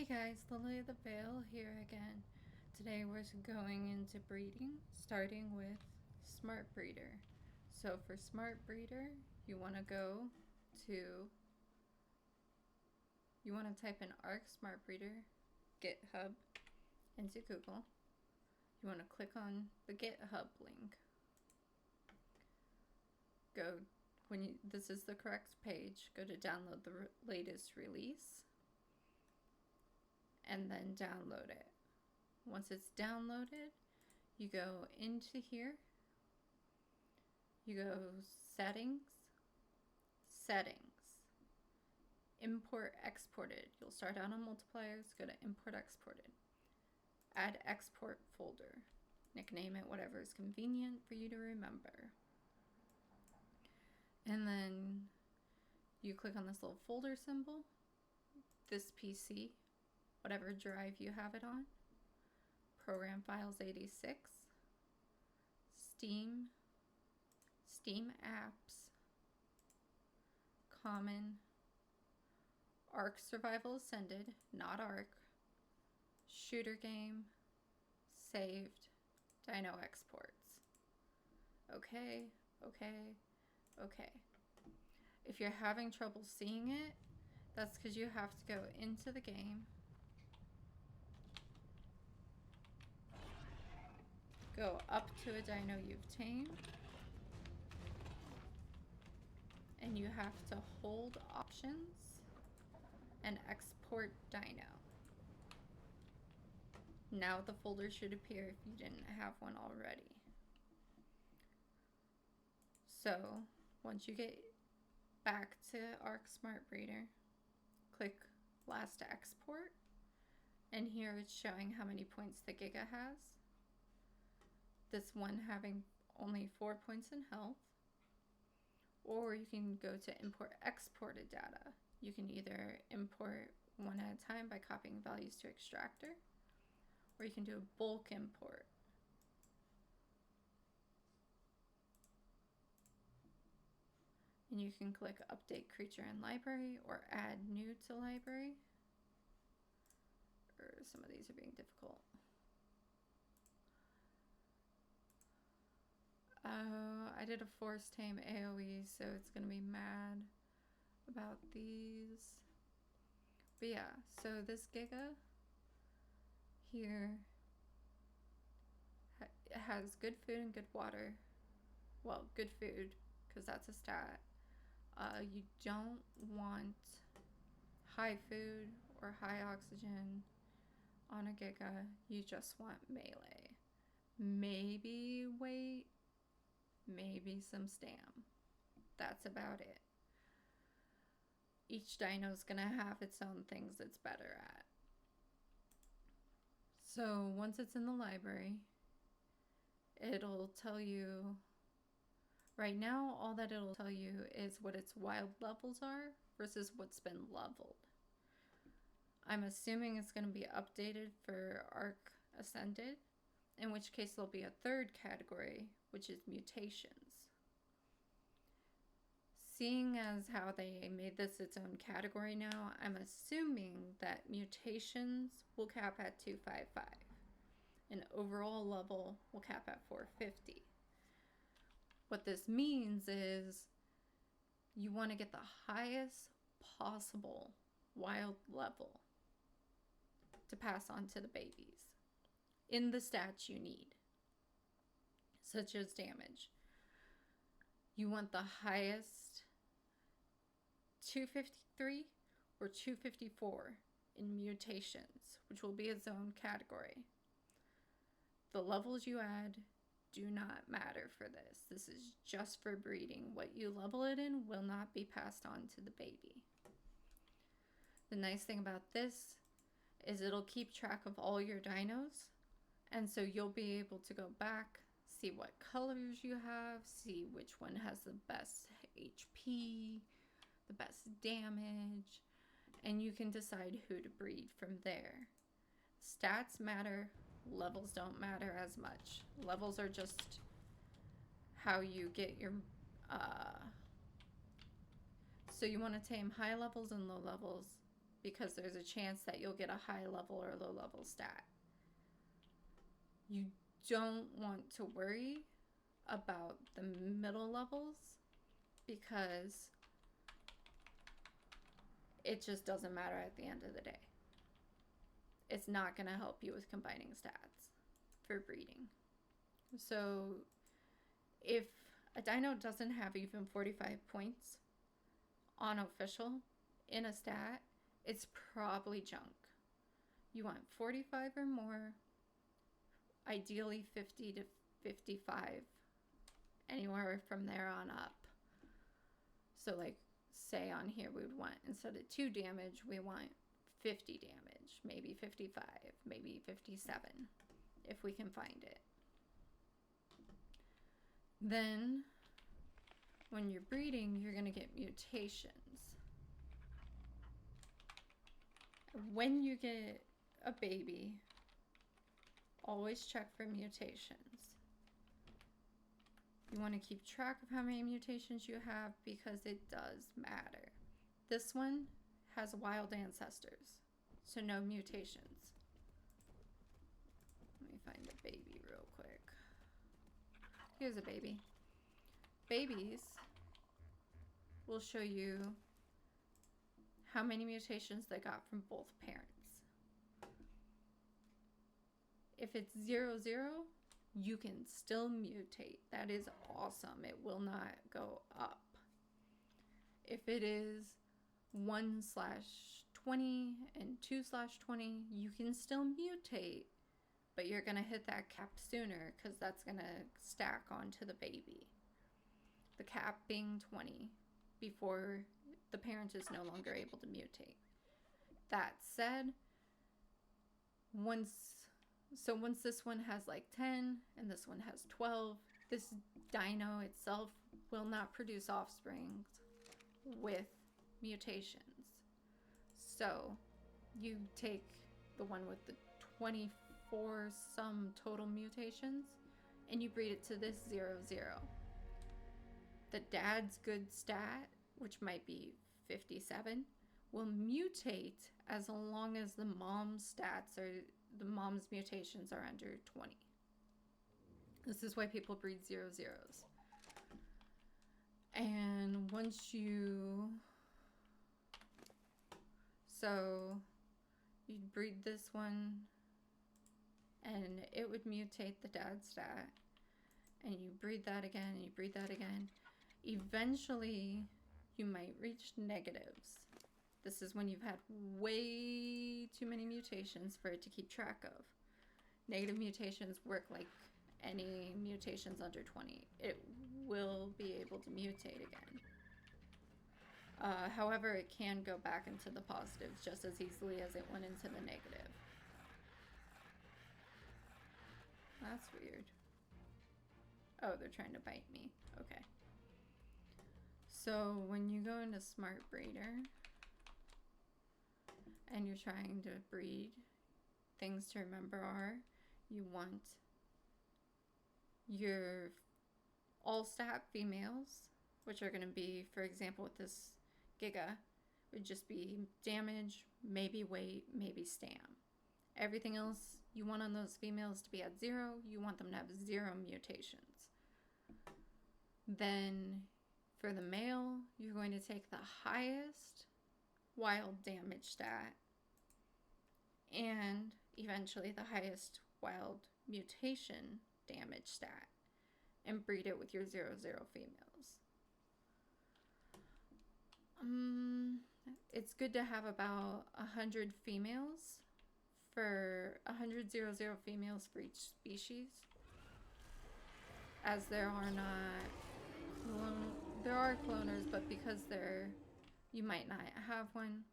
Hey guys, Lily of the Veil here again. Today we're going into breeding, starting with Smart Breeder. So for Smart Breeder, you want to type in ARC Smart Breeder GitHub into Google. You want to click on the GitHub link. This is the correct page, go to download the latest release and then download it. Once it's downloaded, you go into here, you go settings, import exported. You'll start out on multipliers, go to import exported. Add export folder. Nickname it whatever is convenient for you to remember. And then you click on this little folder symbol, this PC, whatever drive you have it on, program files 86, Steam apps, common, ARC Survival Ascended, not ARC, shooter game, saved, dino exports. Okay. If you're having trouble seeing it, that's because you have to go into the game, go up to a dino you've tamed, and you have to hold options and export dino. Now the folder should appear if you didn't have one already. So once you get back to ARC Smart Breeder, click last export, and here it's showing how many points the Giga has. This one having only 4 points in health. Or you can go to import exported data. You can either import one at a time by copying values to extractor, or you can do a bulk import. And you can click update creature in library or add new to library. Some of these are being difficult. I did a force tame AoE, so it's gonna be mad about these. But yeah, so this Giga here has good food and good water. Well, good food, because that's a stat. You don't want high food or high oxygen on a Giga. You just want melee. Maybe weight, maybe some stam. That's about it. Each dino's gonna have its own things it's better at. So once it's in the library, it'll tell you, right now all that it'll tell you is what its wild levels are versus what's been leveled. I'm assuming it's going to be updated for ARC Ascended, in which case there'll be a third category, which is mutations. Seeing as how they made this its own category now, I'm assuming that mutations will cap at 255. An overall level will cap at 450. What this means is you want to get the highest possible wild level to pass on to the babies in the stats you need, such as damage. You want the highest 253 or 254 in mutations, which will be its own category. The levels you add do not matter for this. This is just for breeding. What you level it in will not be passed on to the baby. The nice thing about this is it'll keep track of all your dinos, and so you'll be able to go back, see what colors you have, see which one has the best HP, the best damage, and you can decide who to breed from there. Stats matter, levels don't matter as much. Levels are just how you get your so you want to tame high levels and low levels because there's a chance that you'll get a high level or low level stat. You don't want to worry about the middle levels because it just doesn't matter at the end of the day. It's not going to help you with combining stats for breeding. So if a dino doesn't have even 45 points on official in a stat, it's probably junk. You want 45 or more, ideally 50 to 55, anywhere from there on up. So like, say on here we would want, instead of 2 damage, we want 50 damage, maybe 55, maybe 57, if we can find it. Then, when you're breeding, you're going to get mutations. When you get a baby, always check for mutations. You want to keep track of how many mutations you have because it does matter. This one has wild ancestors, so no mutations. Let me find the baby real quick. Here's a baby. Babies will show you how many mutations they got from both parents. If it's 0, 0, you can still mutate. That is awesome. It will not go up. If it is 1/20 and 2/20, you can still mutate, but you're going to hit that cap sooner because that's going to stack onto the baby. The cap being 20 before the parent is no longer able to mutate. That said, once this one has like 10 and this one has 12, this dino itself will not produce offspring with mutations. So you take the one with the 24 some total mutations and you breed it to this 0, 0. The dad's good stat, which might be 57, will mutate as long as the mom's stats are, the mom's mutations are under 20. This is why people breed 0, 0s. And once you, so you breed this one and it would mutate the dad's stat, and you breed that again, and you breed that again. Eventually, you might reach negatives. This is when you've had way too many mutations for it to keep track of. Negative mutations work like any mutations under 20. It will be able to mutate again. However, it can go back into the positives just as easily as it went into the negative. That's weird. Oh, they're trying to bite me. Okay. So when you go into Smart Breeder and you're trying to breed, things to remember are you want your all stat females, which are going to be, for example, with this Giga, would just be damage, maybe weight, maybe stam. Everything else you want on those females to be at 0. You want them to have 0 mutations. Then for the male, you're going to take the highest wild damage stat and eventually the highest wild mutation damage stat and breed it with your 0, 0 females. It's good to have about 100 females for 100 0, 0 females for each species, as there are cloners, but because you might not have one,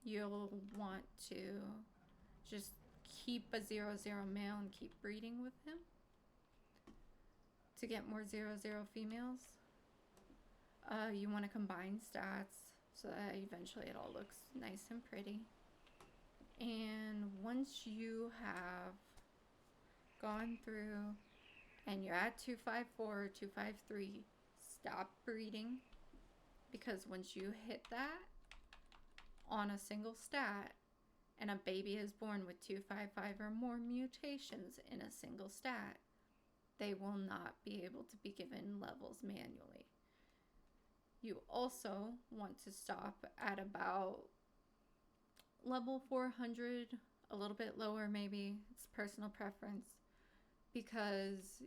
you'll want to just keep a 0, 0 male and keep breeding with him to get more 0, 0 females. You want to combine stats so that eventually it all looks nice and pretty. And once you have gone through and you're at 254, 253, stop breeding, because once you hit that, on a single stat and a baby is born with 255 or more mutations in a single stat, they will not be able to be given levels manually. You also want to stop at about level 400, a little bit lower maybe, it's personal preference, because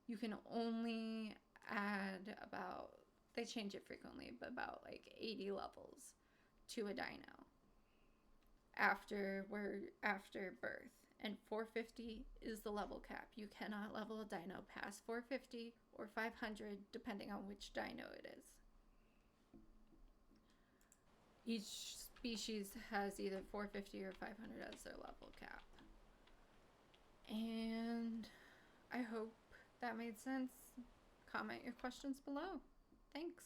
you can only add about, they change it frequently, but about like 80 levels to a dino after birth. And 450 is the level cap. You cannot level a dino past 450 or 500 depending on which dino it is. Each species has either 450 or 500 as their level cap. And I hope that made sense. Comment your questions below. Thanks.